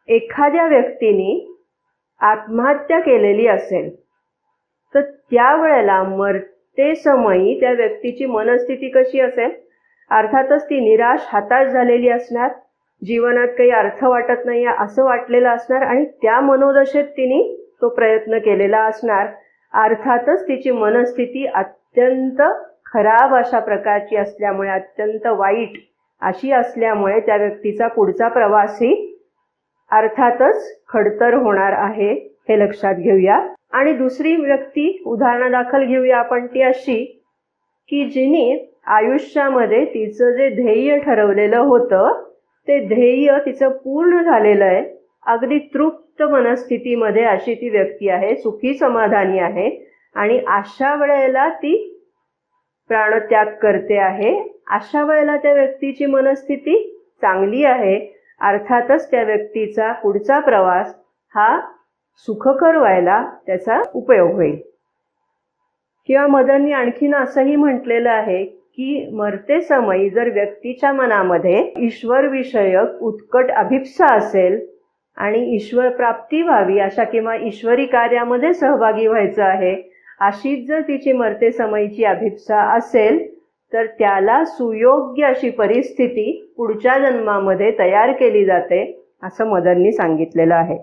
एखाद्या व्यक्तीने आत्महत्या केलेली असेल तर त्यावेळेला मरते समयी त्या व्यक्तीची मनस्थिती कशी असेल? अर्थातच ती निराश, हताश झालेली असणार, जीवनात काही अर्थ वाटत नाही असं वाटलेलं असणार आणि त्या मनोदशेत तिने तो प्रयत्न केलेला असणार. अर्थातच तिची मनस्थिती अत्यंत खराब अशा प्रकारची असल्यामुळे, अत्यंत वाईट अशी असल्यामुळे त्या व्यक्तीचा पुढचा प्रवासही अर्थातच खडतर होणार आहे, हे लक्षात घेऊया. आणि दुसरी व्यक्ती उदाहरणादाखल घेऊया आपण, ती अशी की जिने आयुष्यामध्ये तिचं जे ध्येय ठरवलेलं होतं ते ध्येय तिचं पूर्ण झालेलं आहे, अगदी तृप्त मनस्थितीमध्ये अशी ती व्यक्ती आहे, सुखी समाधानी आहे आणि अशा वेळेला ती प्राणत्याग करते आहे. अशा वेळेला त्या व्यक्तीची मनस्थिती चांगली आहे. अर्थातच त्या व्यक्तीचा पुढचा प्रवास हा सुखकर व्हायला त्याचा उपयोग होईल. किंवा मदननी आणखीन असंही म्हटलेलं आहे की मरते समयी जर व्यक्तीच्या मनामध्ये ईश्वर विषयक उत्कट अभिप्सा असेल आणि ईश्वर प्राप्ती व्हावी अशा किंवा ईश्वरी कार्यामध्ये सहभागी व्हायचं आहे अशीच जर तिची मरते समयीची अभिप्सा असेल तर त्याला सुयोग्य अशी परिस्थिती पुढच्या जन्मामध्ये तयार केली जाते असं मदननी सांगितलेलं आहे.